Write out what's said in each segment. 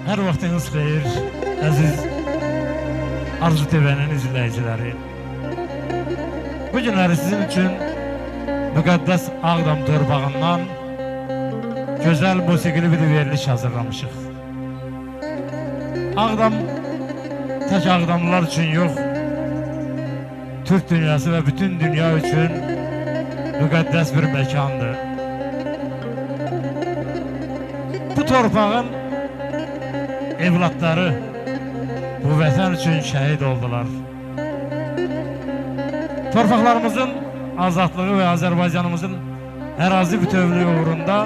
Her vaxtınız xeyir, əziz Arzu TV'nin izləyiciləri. Bu günləri sizin üçün müqəddəs Ağdam torpağından gözəl musiqili bir veriliş hazırlamışıq. Ağdam tək Ağdamlılar üçün yox, Türk dünyası və bütün dünya üçün müqəddəs bir məkandır. Bu torpağın evlatları bu vətən üçün şəhid oldular. Torpaqlarımızın azadlığı və Azərbaycanımızın ərazi bütövlüyü uğrunda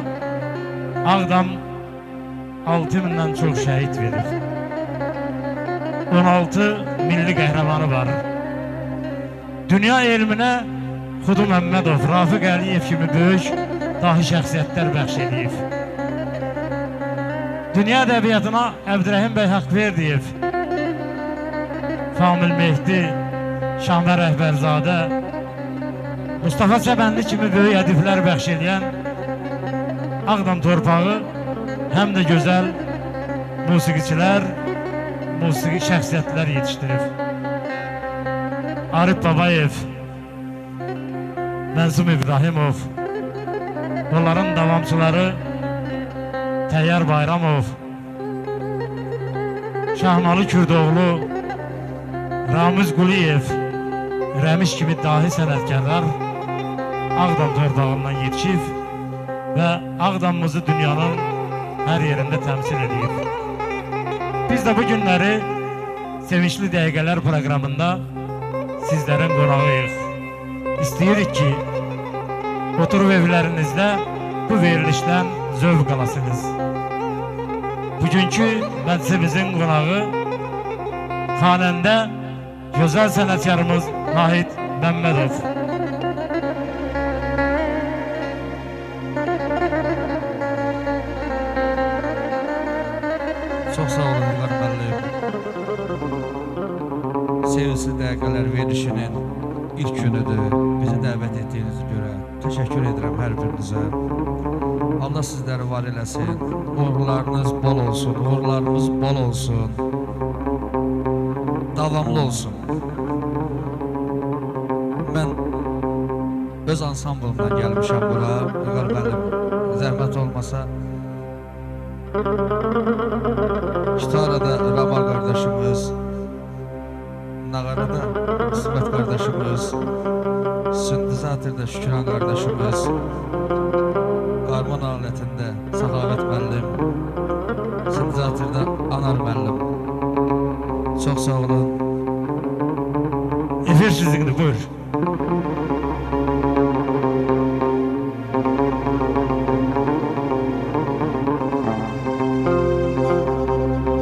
Ağdam 6000'dən çox şəhid verir. 16 milli qəhrəmanı var. Dünya elminə Xudu Məmmədov, Rafiq Əliyev kimi böyük dahi şəxsiyyətlər bəxş edib. Dünya ədəbiyyatına Əbdürrəhim bəy Haqverdiyev, Famil Mehdi, Şahmər Rəhbərzadə, Mustafa Çəbənli kimi böyük ədiblər bəxş edən Ağdam torpağı həm də gözəl musiqiçilər, musiqi şəxsiyyətlər yetişdirib. Arif Babayev, Mənsum İbrahimov, onların davamçıları Təyyar Bayramov, Şahmalı Kürdoğlu, Ramiz Quliyev, Rəmiş kimi dahi sənətkarlar Ağdam torpağından yetişib və Ağdamımızı dünyanın hər yerində təmsil edib. Biz də bu günləri Sevinçli Dəqiqələr proqramında sizlərin qonağıyıq. İstəyirik ki, oturub evlərinizdə bu verilişdən zövq alasınız. Bugünkü məclisimizin qonağı xanəndə gözəl sənətkarımız Nahid Məmmədov. Çox sağ olun İlqar müəllim. Sevinçli Dəqiqələr verilişinin ilk günüdür. Bizi dəvət etdiyinize görə təşəkkür edirəm hər birinizə. Allah sizləri var eləsin. Uğurlarınız bol olsun, uğurlarımız bol olsun. Davamlı olsun. Mən öz ansamblımdan gəlmişəm bura. İlqar müəllim, zəhmət olmasa gitarada Ramal qardaşımız, nağarada İsmət qardaşımız, sintezatorda Şükran qardaşımız, qarman alətində Səxavət müəllim, sintezatorda Anar müəllim. Çox sağ olun. Efir sizlikdir, buyur.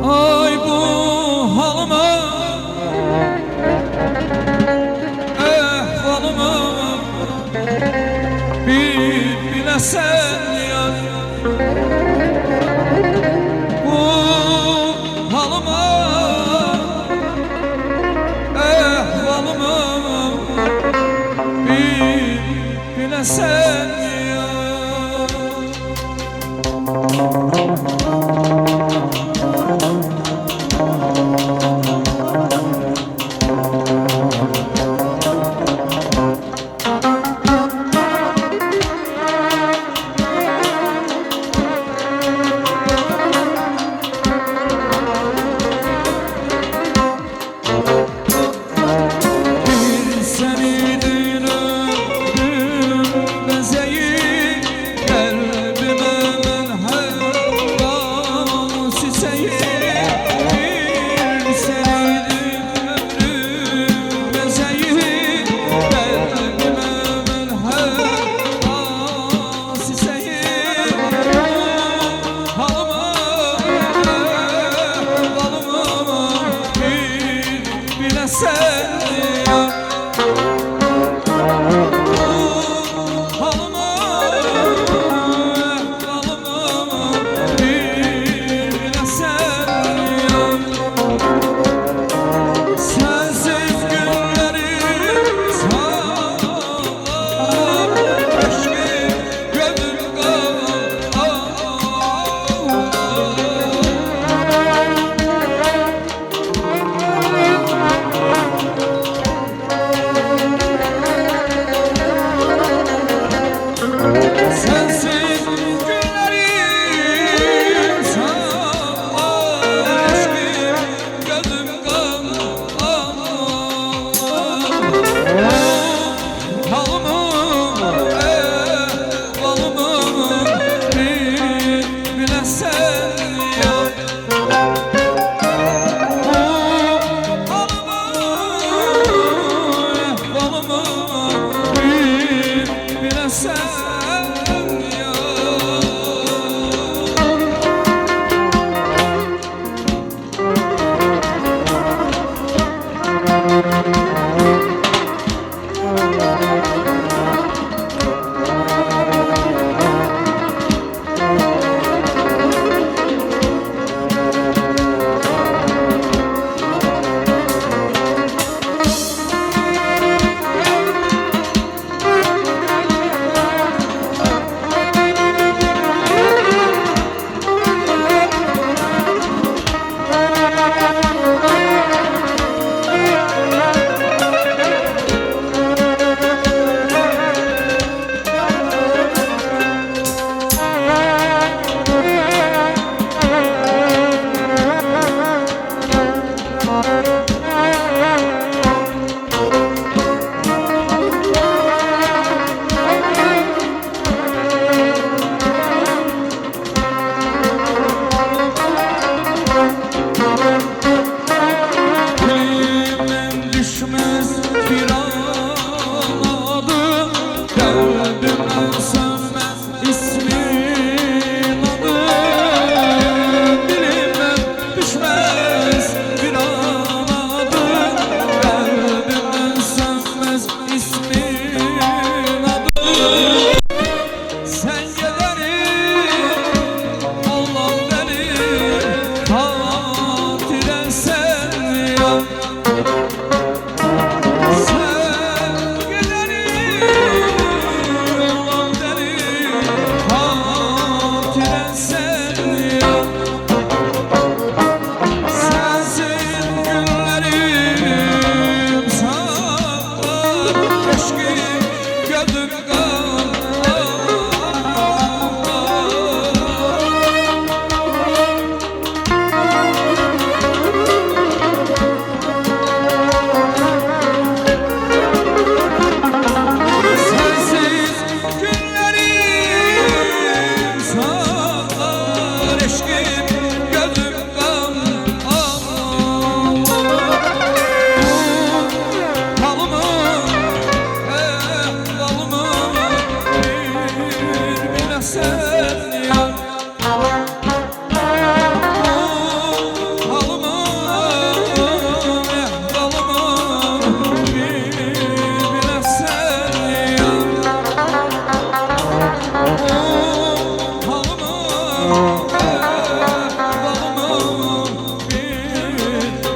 Ay bu halıma, ehvalıma bir biləsən yar. Bu halıma, ehvalıma bir biləsən yar. Ben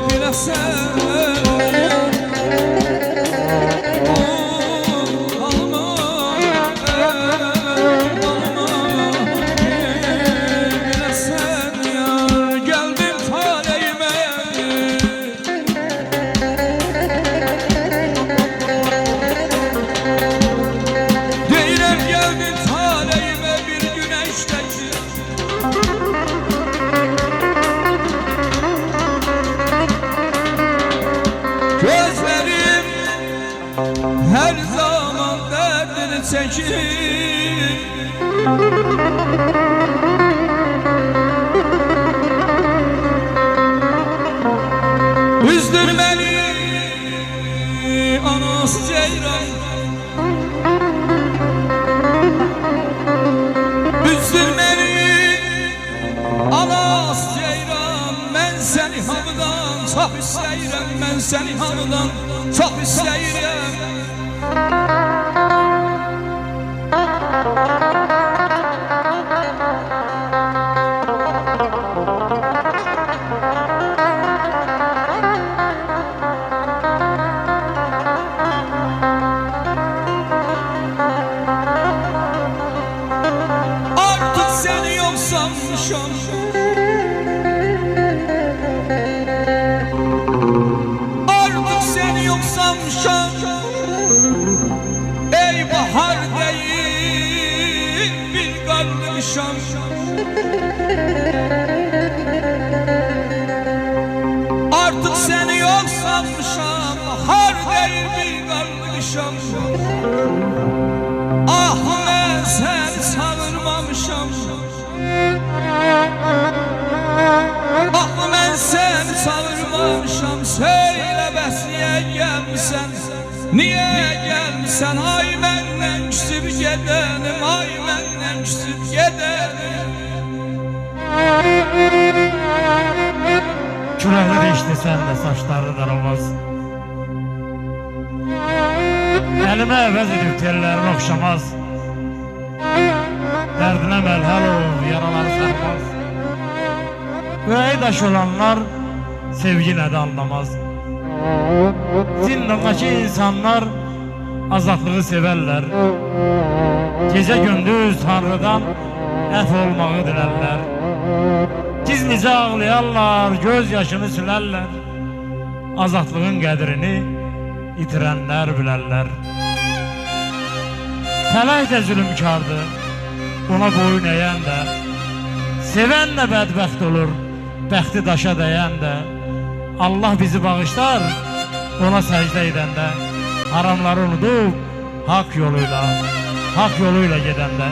biləsən ya. Gözlerim her zaman derdini çekir. Üzdür beni anası ceyran, üzdür beni anası ceyran. Ben seni hamıdan çok istəyirəm, ben seni hamıdan çok istəyirəm. Artık seni yok sanmışam, artık seni yok sanmışam. Ey bahar değil bir karlı şam. Artık seni yok sanmışam, bahar değil bir karlı şam. Ah ben seni savurmamışam, ah ben seni savurmamışam. Söyle bəs niye gelmişsen, niye gelmişsen? Ay benden küsüp gidenim, ay benden küsüp gidenim. Küləklər işləsən də saçları daramaz. Əlimə əvəz edib tellərini oxşamaz. Dərdinə məlhəl ol, yaraları sarmaz. Ürəyi daş olanlar sevgi nədə anlamaz. Zindandakı insanlar azadlığı sevərlər. Gecə gündüz Tanrıdan əf olmağı dilərlər. Gizlicə ağlayarlar, göz yaşını silərlər. Azadlığın qədrini itirənlər bilərlər. Fələk də zülümkardır, ona boyun eğən də. Sevən də bədbəxt olur, bəxti daşa dəyən də. Allah bizi bağışlar, ona səcdə edəndə. Haramları unudub, hak yoluyla gedəndə.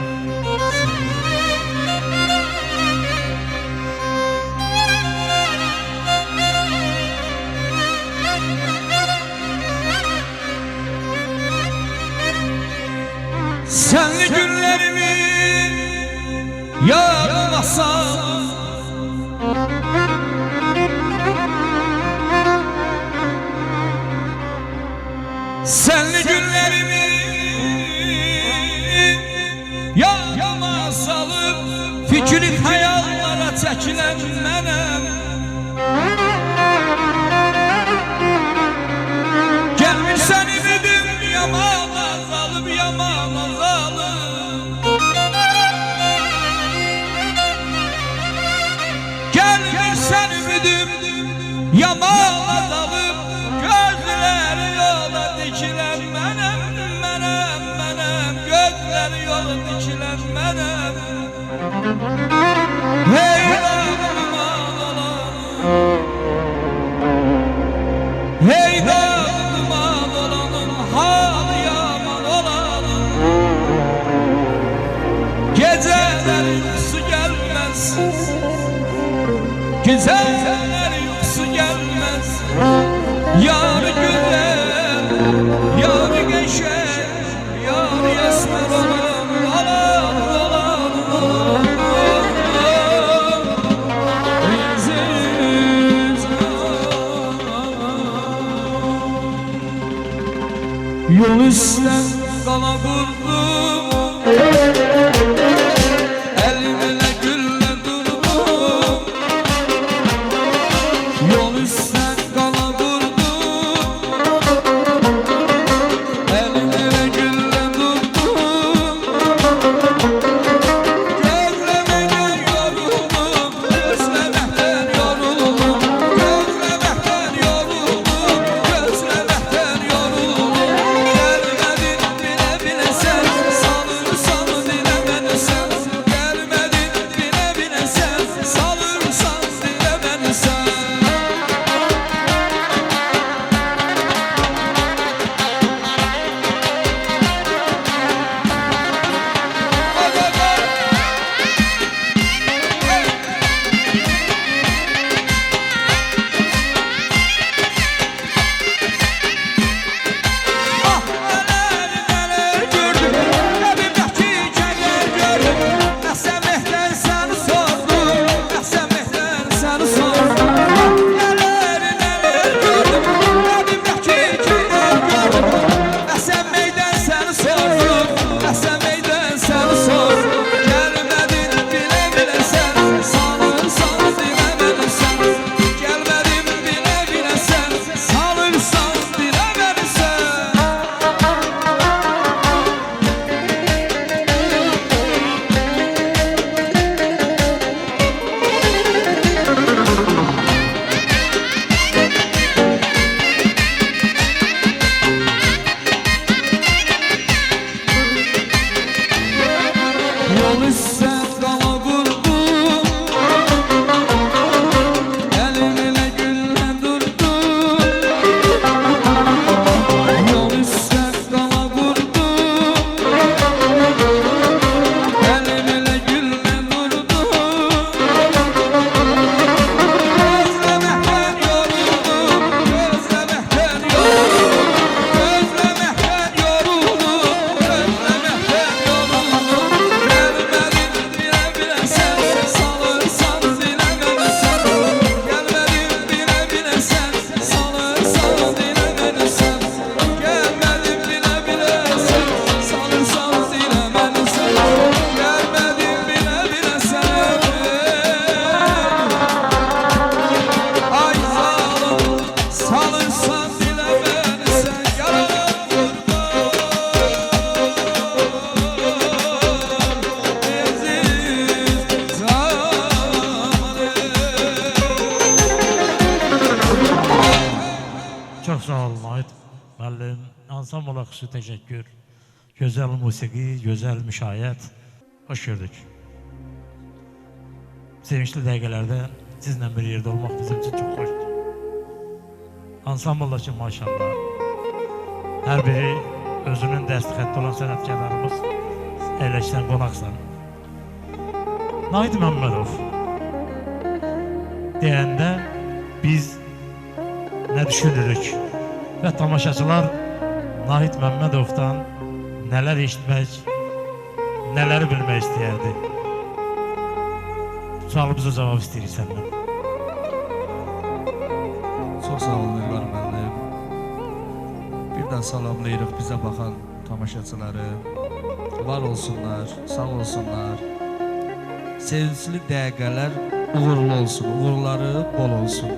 Senli günlerimi yarmasam, senli günlerimi yarma salıp fikri hayallara çekilen benim. Gelmiş seni dedim yaman azalıp, yaman azalıp. Gelmiş seni dedim yaman azalıp. Gözleri yola dikilen benim, gözleri yola dikilen benim. Hey dağlıman olanım, hey dağlıman olanım, halı yaman olanım. Geceler uykusu gelmez, geceler uykusu gelmez. Yarı güzel, yarı geçer, yarı esmer olan, olan, olan, üstdən qala qurdum, əlimlə güllə durdum. Yol üstdən qala qurdum, əlimlə güllə durdum. Gözləməkdən yoruldum, gözləməkdən yoruldum, gözləməkdən yoruldum, gözləməkdən yoruldum. Gəlmədin bilə bilə sən, salırsan dilə məni sən. Gəlmədin bilə bilə sən, salırsan dilə məni sən. Ah, nələr gördüm, qəlbimdəki kədər gördüm. Əsəməkdən səni sordum, əsəməkdən səni sordum. Nələr gördüm, qəlbimdəki kədər gördüm. Əsəməkdən səni sordum, əsəməkdən səni sordum. Gəlmədin bilə bilə sən, salırsan dilə məni sən. Gəlmədin bilə bilə sən, salırsan dilə məni sən. Yol üstdən qala qurdum, əlimlə güllə durdum. Yol üstdən qala qurdum, əlimlə güllə durdum. Gözləməkdən yoruldum, gözləməkdən yoruldum, gözləməkdən yoruldum, gözləməkdən yoruldum. Gəlmədin bilə bilə sən, salırsan dilə məni sən. Gəlmədin bilə bilə sən, salırsan dilə məni sən. Gəlmədin bilə bilə sən, salırsan dilə məni sən. Gəlmədin bilə bilə sən. Ay zalım, salırsan dilə məni sən. Yalan qurban, əziz zamanım. Çox sağ olun Nahid müəllim. Ansambla xüsusi təşəkkür. Gözəl musiqi, gözəl müşayiət. Hoş gördük. Sevinçli dəqiqələrdə sizlə bir yerdə olmaq bizim üçün çox xoşdur. Ansambldakı maşallah. Hər biri özünün dəsti xətti olan sənətkarlarımız əyləşsən, qonaqsan. Nahid Məmmədov deyəndə biz nə düşünürük və tamaşaçılar Nahid Məmmədovdan nələr eşitmək, nələr bilmək istəyərdi. Sualımıza cavab istəyirik səndən. Çox sağ olun İlqar müəllim. Bir də salamlayırıq bizə baxan tamaşaçıları. Var olsunlar, sağ olsunlar. Sevincli dəqiqələr uğurlu olsun, uğurları bol olsun.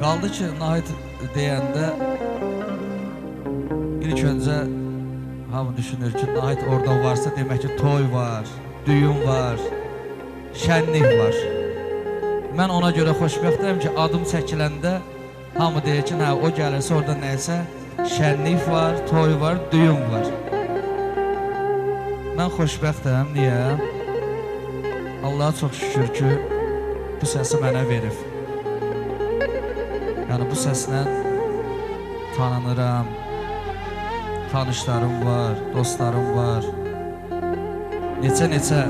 Qaldı ki, Nahid deyəndə ilk öncə hamı düşünür ki, Nahid orada varsa demək ki, toy var, düyün var, şənlik var. Mən ona görə xoşbəxtəm ki, adım çəkiləndə hamı deyir ki, o gəlirsə orada nəysə şənlik var, toy var, düyün var. Mən xoşbəxtəm, niyə? Allah'a çox şükür ki, bu səsi mənə verib. Yəni bu səslə tanınıram, tanışlarım var, dostlarım var. Neçə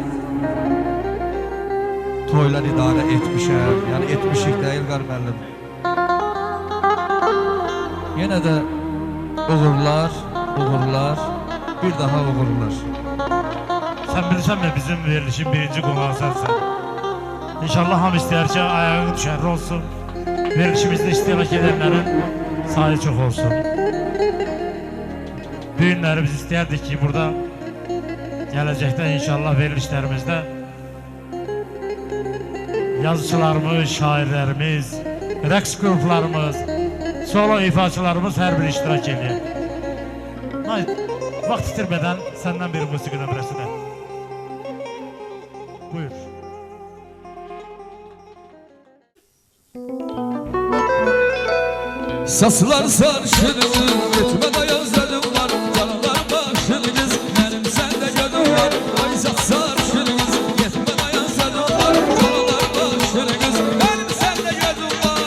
toylar idarə etmişəm, yəni etmişik də İlqar müəllim. Yenə də uğurlar, bir daha uğurlar. Sen bilirsən mi bizim verilişin birinci qonağı sənsən. İnşallah hamı istəyər ki, ayağı düşərli olsun. Verilişimizdə iştirak edənlərin sayı çox olsun. bu günləri biz istəyərdik ki, burada gələcəkdə inşallah verilişlərimizdə yazıçılarımız, şairlərimiz, rəqs qruplarımız, solo ifaçılarımız hər bir iştirak edir. Vaxt itirmədən səndən bir musiqi nömrəsi də. Buyur. Saçlar sarışınız, etmə dayan zədim var, canalar başınız, mənim səndə gözüm var. Ay saç sarışınız, etmə dayan zədim var, canalar başınız, mənim səndə gözüm var.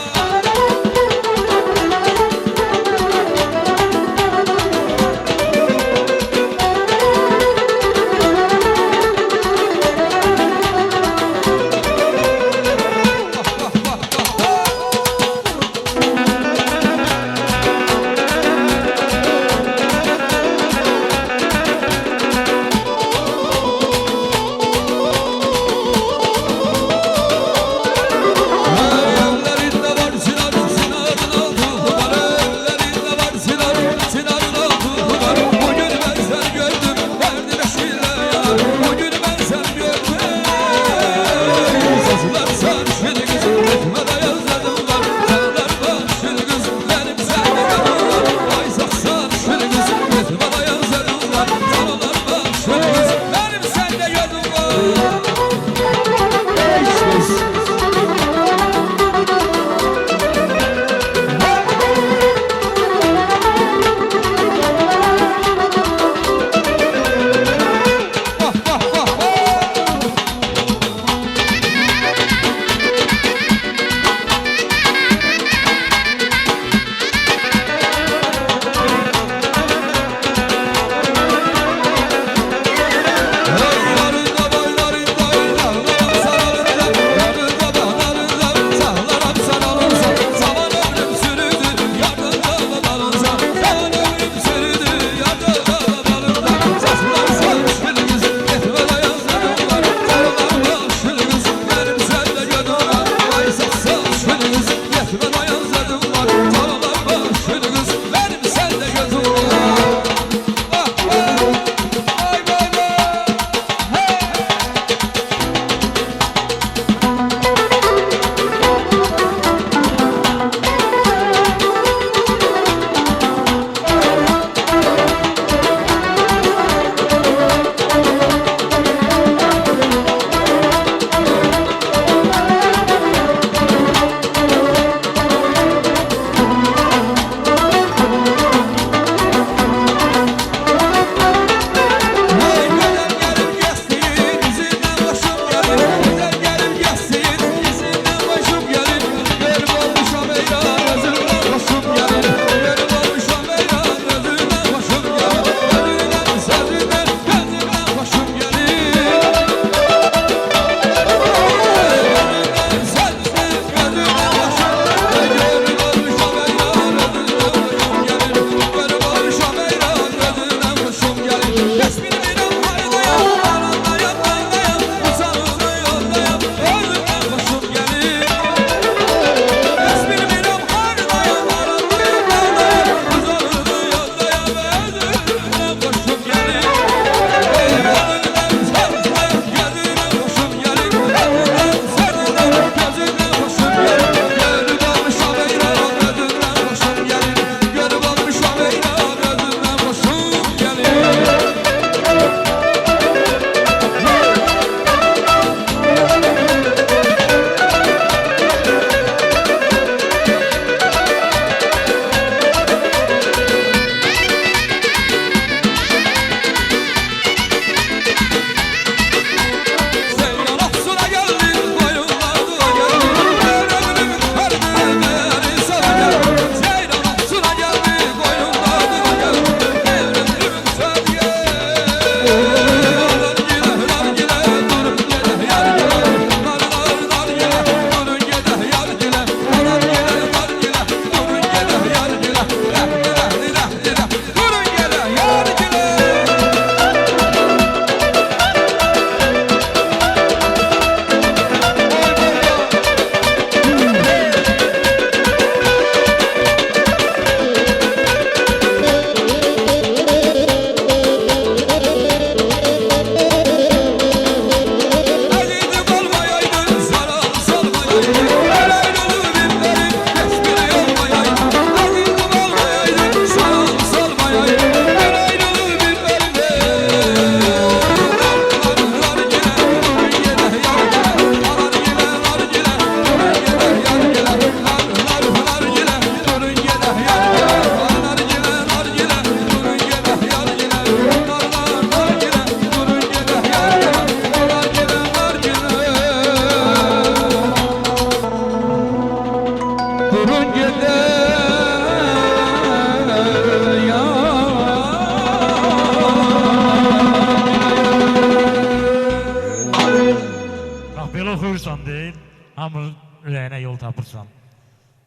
Bax, belə oxuyursan deyil, hamının ürəyinə yol tapırsan.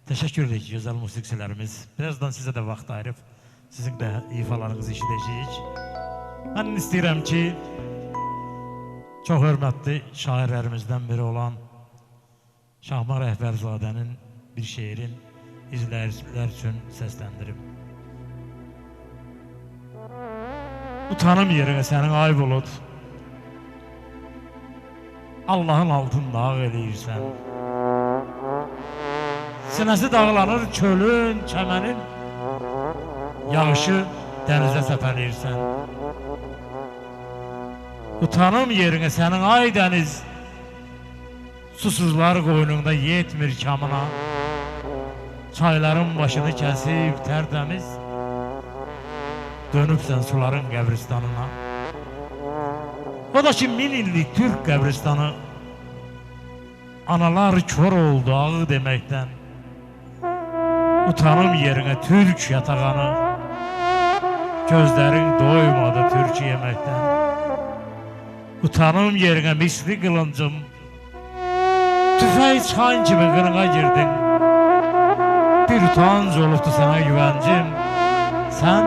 Təşəkkür edirik gözəl musiqiçilərimiz. Birazdan sizə də vaxt ayırıb, sizin də ifalarınızı işləyəcəyik. Mən istəyirəm ki, çox hörmətli şairlərimizdən biri olan Şahmar Rəhbərzadənin bir şeirin izləyicilər üçün səsləndirim. Utanım yerinə sənin ay bulud, Allahın altında ağ eləyirsən. Sinəsi dağlanır çölün, çəmənin, yağışı dənizə səpələyirsən. Utanım yerinə sənin ay dəniz, susuzlar qoynunda yetmir kamına, çayların başını kəsib tərtəmiz, dönübsən suların qəbristanına. O da ki 1000 illik Türk qəbristanı, analar kör oldu ağı deməkdən. Utanım yerinə Türk yatağanı, gözlərin doymadı Türk yeməkdən. Utanım yerinə misli qılıncım, tüfəy çıxan kimi qınına girdin. Bir utanc olubdu sənə güvəncim, sən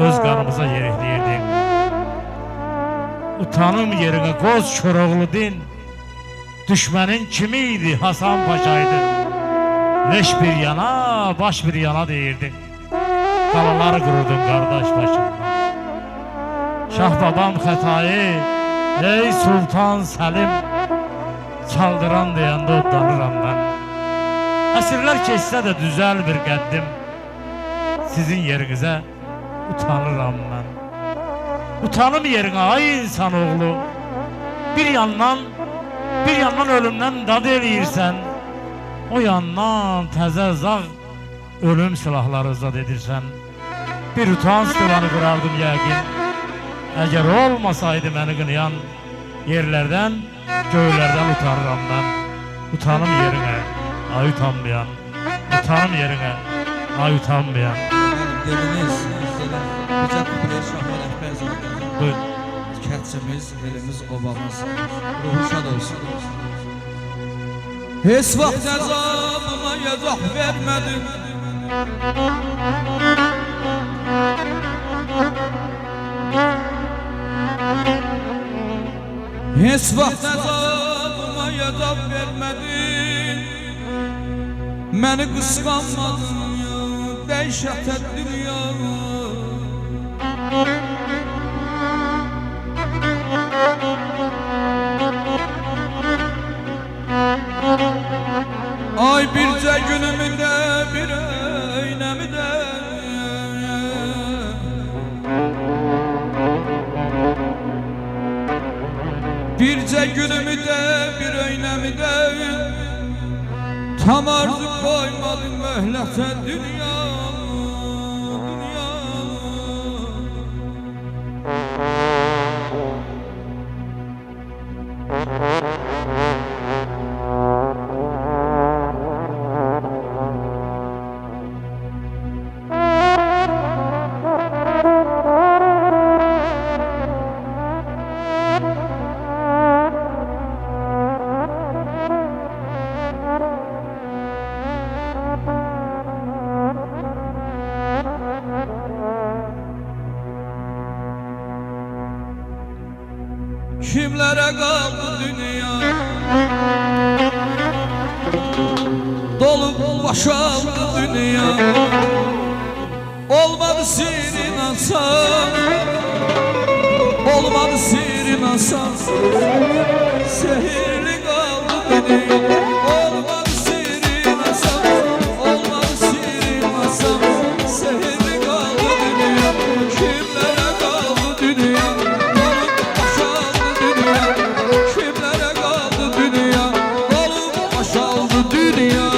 öz qanımıza yerikliyirdin. Utanım yerinə qoz Koroğlu din, düşmənin kimi idi Hasan Paşaydı. Leş bir yana, baş bir yana deyirdin. Qalaları qururdun qardaş başından. Şah babam xətayı, ey Sultan Səlim, çaldıran deyəndə odlanıram mən. Əsrlər keçsə də düzəl bir qəddim, sizin yerinizə utanıram mən. Utanım yerinə ay insanoğlu, bir yandan ölümdən dad eləyirsən, o yandan təzə zağ ölüm silahları zad edirsən. Bir utanç divanı qurardım yəqin, əgər olmasaydı məni qınayan, yerlərdən, göylərdən utanıram mən. Utanım yerinə, ay utanmayan, utanım yerinə, ay utanmayan. Dediniz, bizə kupler Şahmar Rəhbərzadənin. Buyurun. Kətçimiz, elimiz, obamız, ruhu şad olsun. Heç vaxt əzabına yazaq vermədim. Heç vaxt əzabına yazaq vermədim. Məni qısqanmadın ya, dəhşətə dünya. Ay bircə günümü də, bir öynəmi də, bircə günümü də, bir öynəmi də, tam arzu koymadım möhlətə dünya, dünya. Kimlere kaldı dünya, dolup boşaldı dünya. Olmadı sirin alsam, olmadı sirin alsam, sehirli kaldı dünya. Olmadı sirin alsam, olmadı sirin alsam, sehirli kaldı dünya. Kimlere kaldı dünya, kimlere kaldı dünya, dolup boşaldı dünya.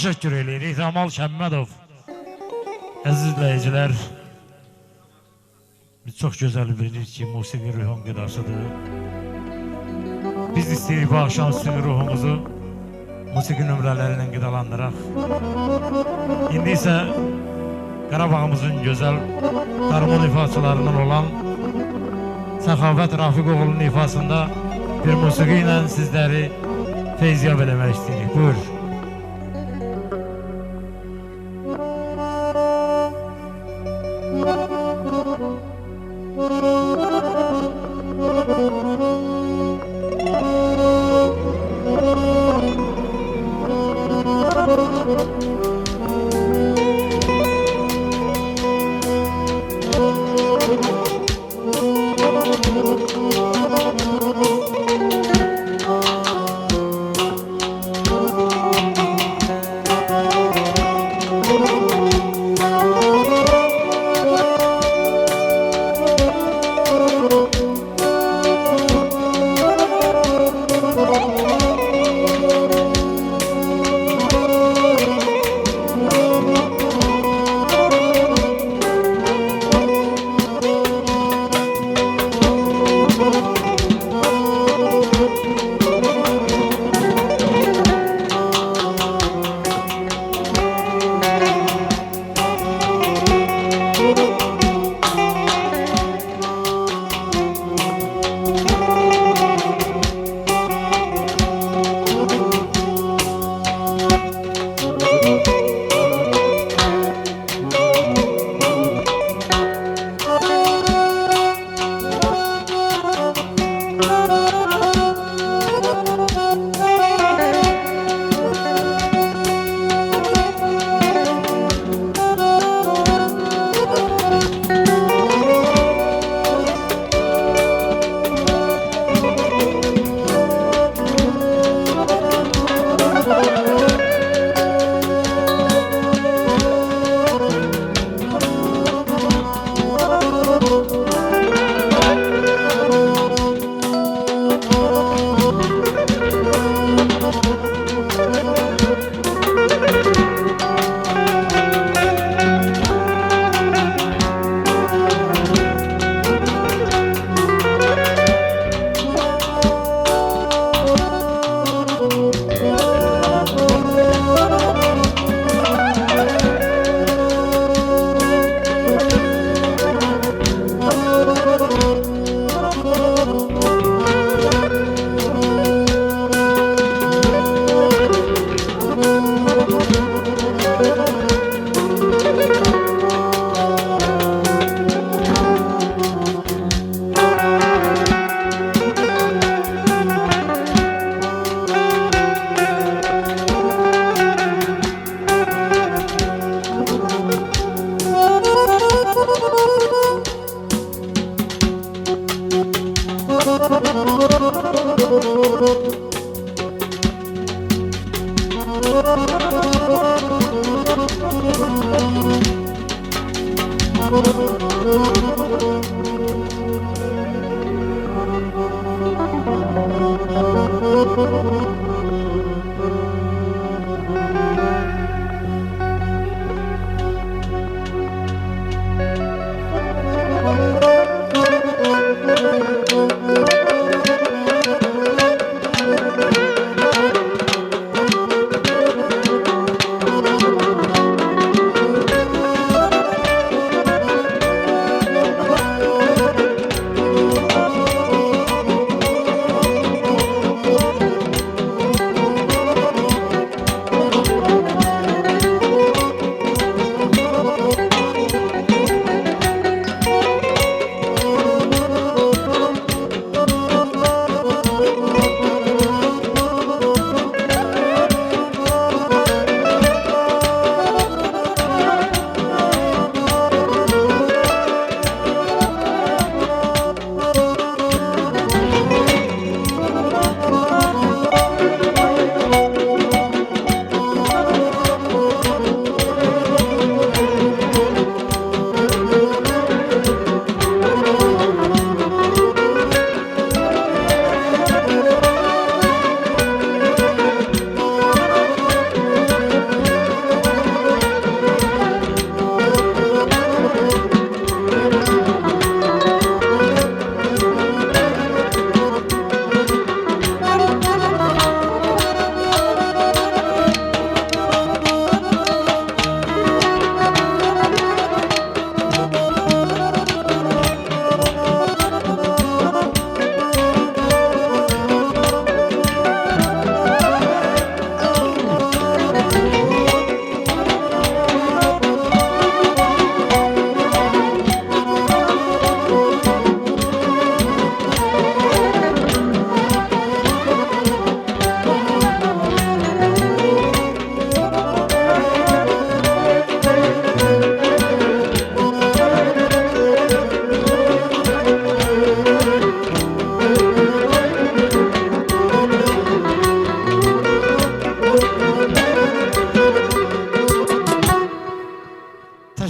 Teşekkür edirik Ramal Şəmmədov. Əziz izləyicilər, biz çox gözəl bilirik ki, musiqi ruhun qidasıdır. Biz istəyirik bu axşam sizin ruhumuzu musiqi nömrələrlə qidalandıraq. İndi isə Qarabağımızın gözəl qarmon ifaçılarından olan Səxavət Rafiqoğlu'nun ifasında bir musiqi ilə sizləri feyziyab eləmək istəyirik. Buyur.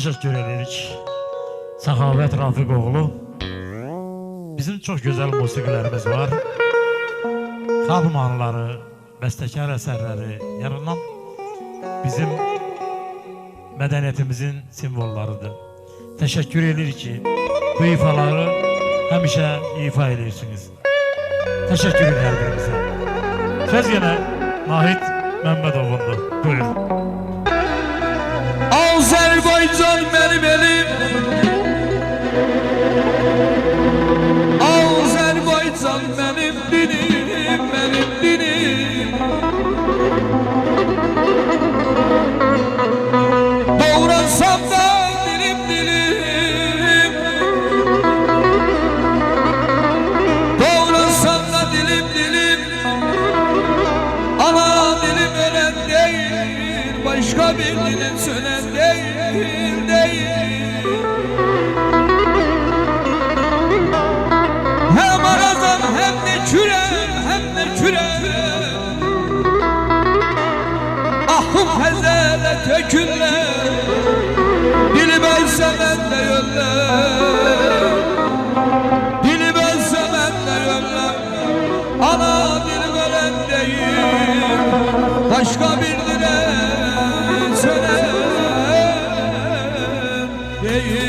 Teşekkür edirik. Səxavət Rafiqoğlu. Bizim çox gözəl musiqilərimiz var. Xalq mahnıları, bəstəkar əsərləri yaranan bizim mədəniyyətimizin simvollarıdır. Təşəkkür edirik ki, bu ifaları həmişə ifa edirsiniz. Təşəkkür edir hər birimizə. Söz yenə Nahid Məmmədovundur. Buyurun. Azerbaycan benim elim, Azerbaycan benim dinim, benim dinim. Doğransam da dilim dilim, doğransam da dilim dilim. Ana dilim ölen değil, başka bir dilim sönen değil, değil. Hem aradan hem de kürem, hem de kürem. Ahım hezele tökünler, dili belse ben de yönler, dili belse ben de yönler. Ana dilim ölen değil, başka bir dile sönen değil.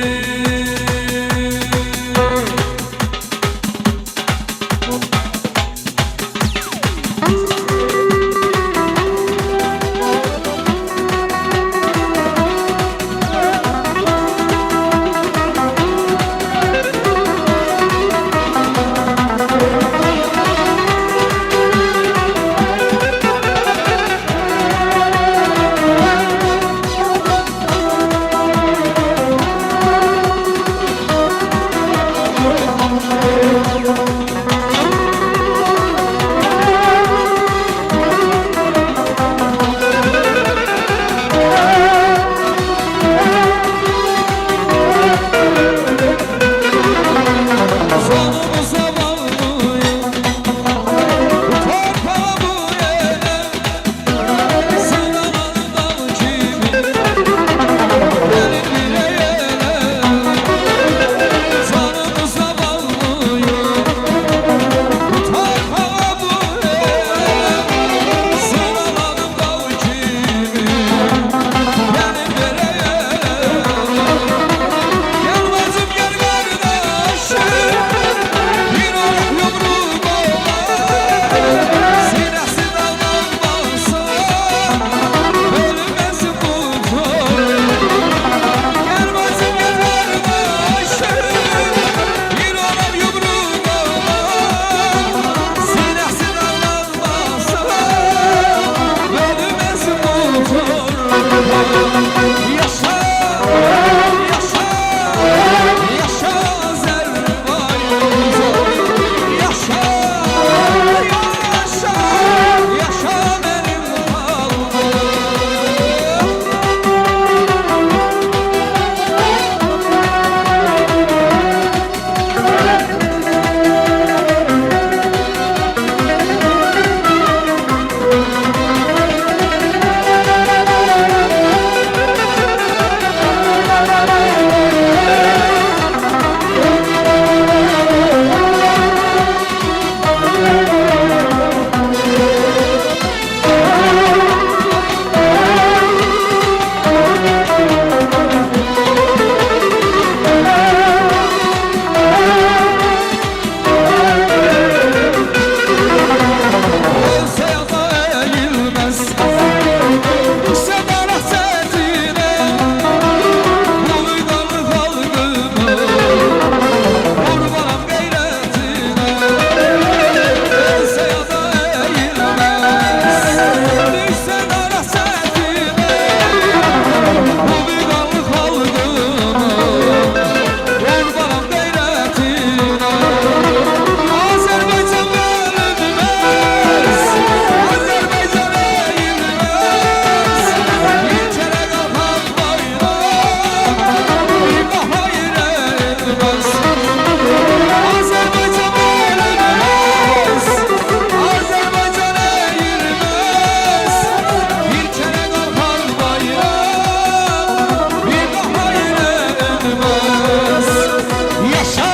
Yaşa,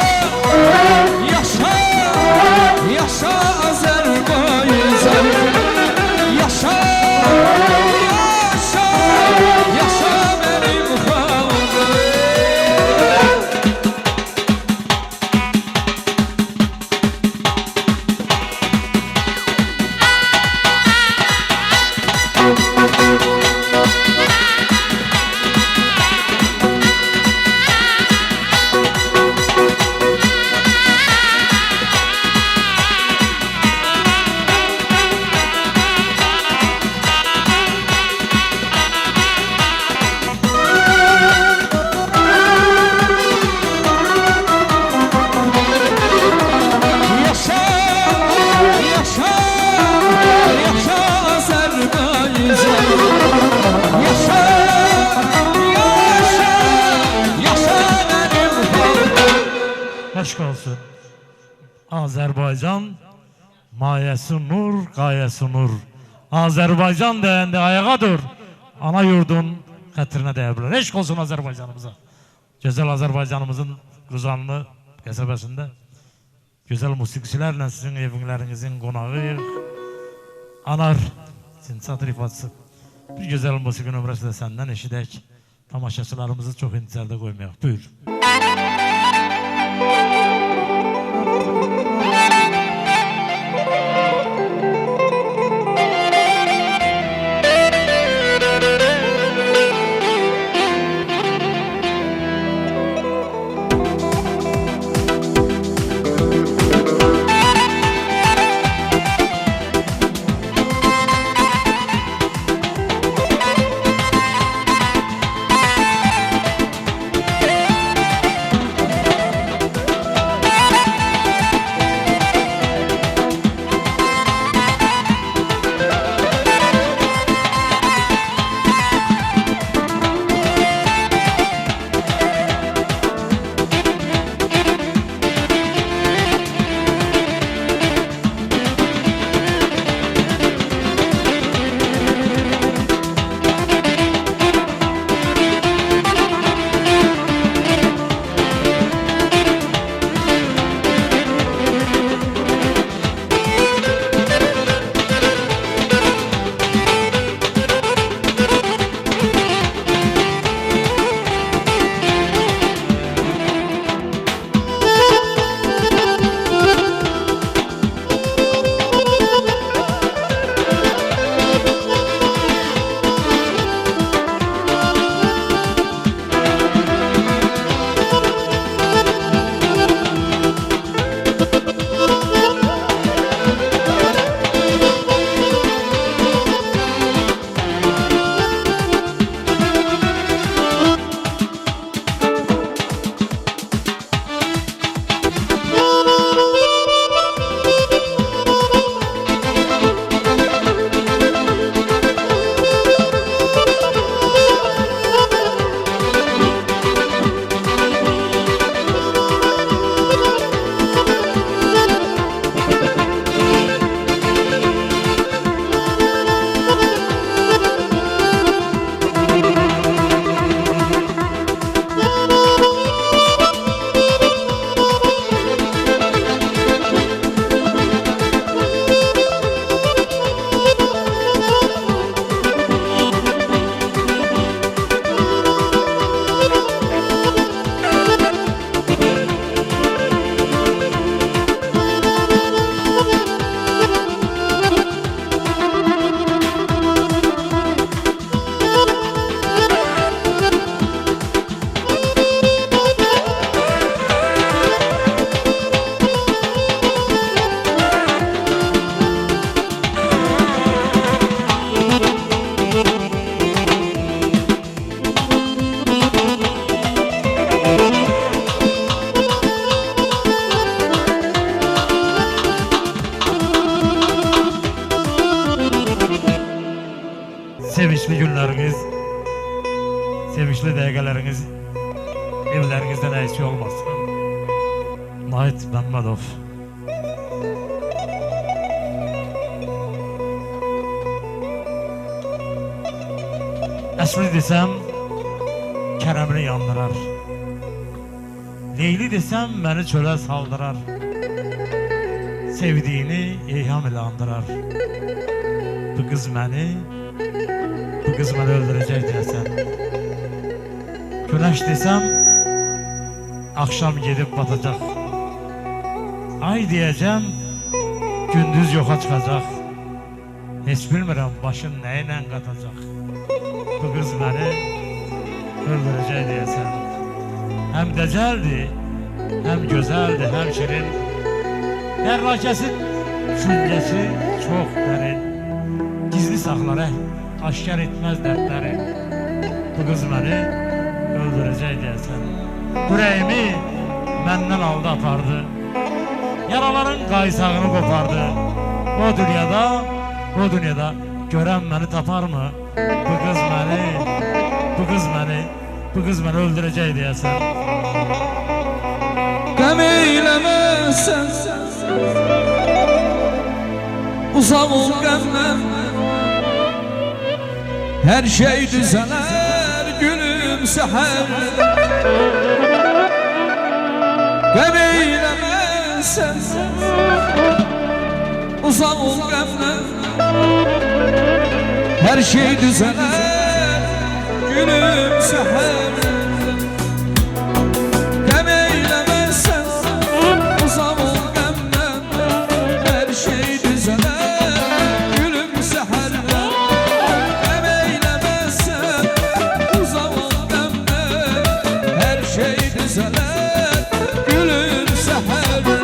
yaşa, yaşa Azerbaycan. Yaşa, yaşa, yaşa benim halkım. Aşk olsun. Azerbaycan mayesi nur, gayesi nur. Azerbaycan deyəndə ayağa dur. Ana yurdun xətrinə dəyə bilər. Eşq olsun Azərbaycanımıza. Gözəl Azərbaycanımızın Quzanlı qəsəbəsində gözəl musiqiçilərlə sizin evlərinizin qonağıyıq. Anar Sincat Rifası. Bir gözəl musiqi nömrəsi də səndən eşidək. Tamaşaçılarımızı çox intizarda qoymayaq. Buyur. sevinçli dəqiqələriniz evlərinizdən əksik olmasın. Nahit Məmmədov. Əsli desəm, kərəmini yandırar. Leyli desəm, məni çölə saldırar. Sevdiyini eyham ilə andırar. Bu qız məni öldürəcək deyəsən. Güneş desəm, akşam gedib batacaq. Ay deyəcəm, gündüz yoxa çıxacaq. Heç bilmirəm başın nə ilə qatacaq. Bu qız məni öldürəcək deyəsən. Həm dəcəldir, həm gözəldir, həm şirin. Dərrakəsi, küngəsi çox dərin. Gizli saxlar, aşkar etməz dərdləri. Bu qız məni öldürəcək deyəsən. Ürəyimi məndən aldı apardı. Yaraların qaysağını qopardı. O dünyada görən məni taparmı? Bu qız məni öldürəcək deyəsən. Qəm eyləməsən, uzaq ol qəmdən. Hər şey düzələr gülüm səhərdə. Qəm eyləməsən, uzaq ol qəmdən. Hər şey düzələr gülüm səhərdə. Qəm eyləməsən, uzaq ol qəmdən. Hər şey düzələr gülüm səhərdə. Qəm eyləməsən, uzaq ol qəmdən. Hər şey düzələr gülüm səhərdə.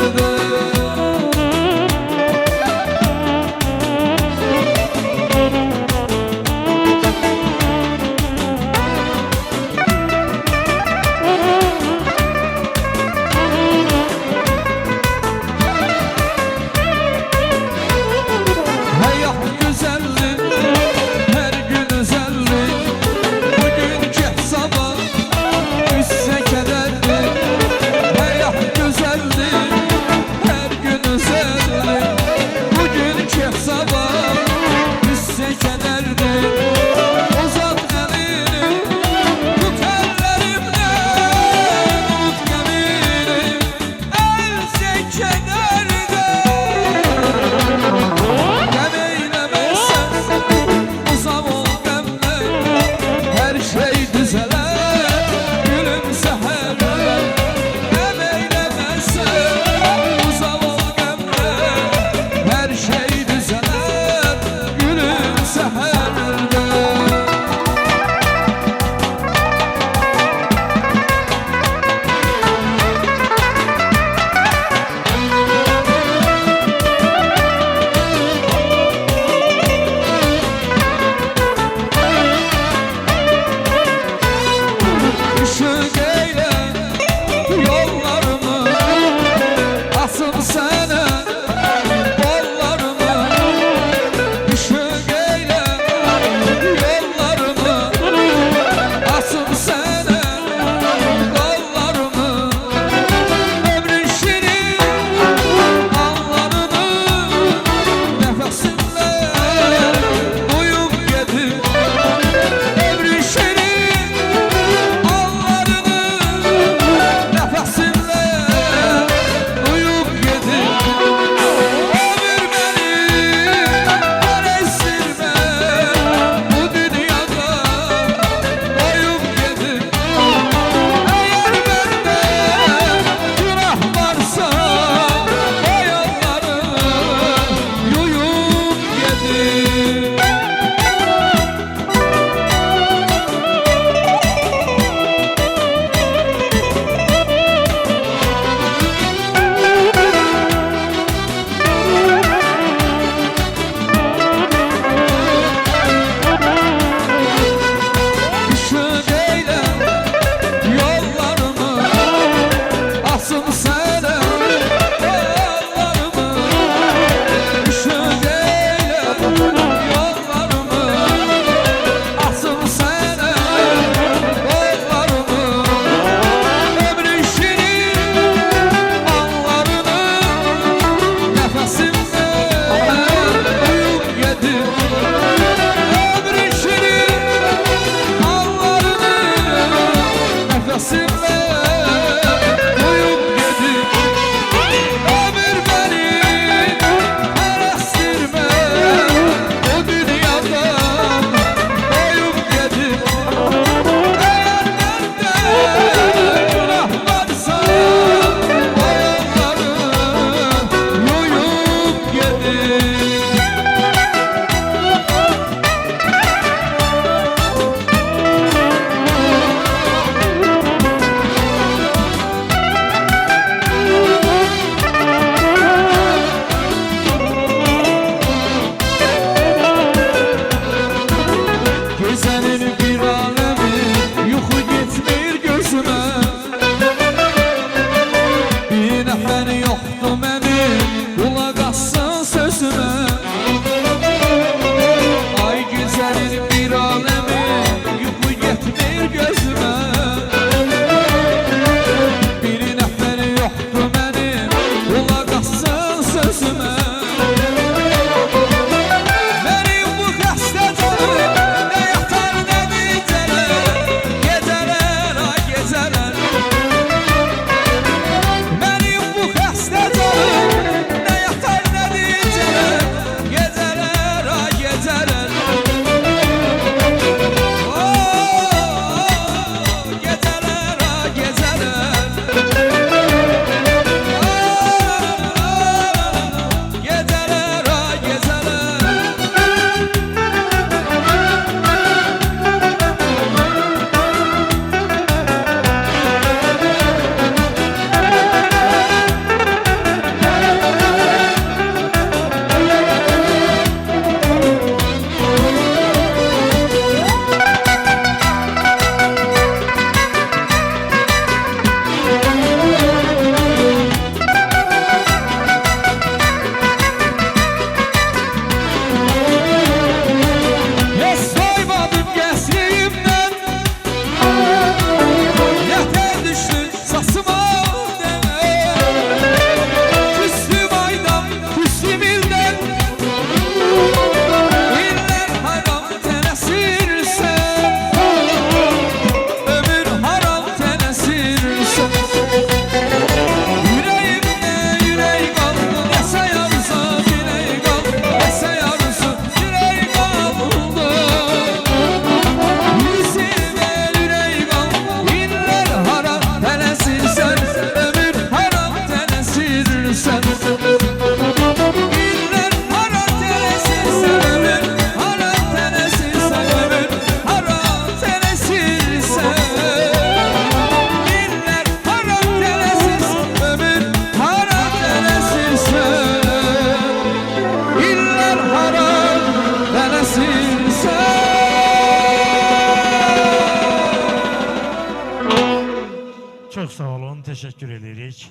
Çox sağ olun, təşəkkür edirik.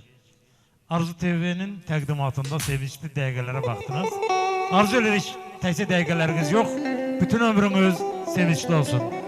Arzu TV'nin təqdimatında sevinçli dəqiqələrə baxdınız. Arzu edirik təkcə dəqiqələriniz yox, bütün ömrünüz sevinçli olsun.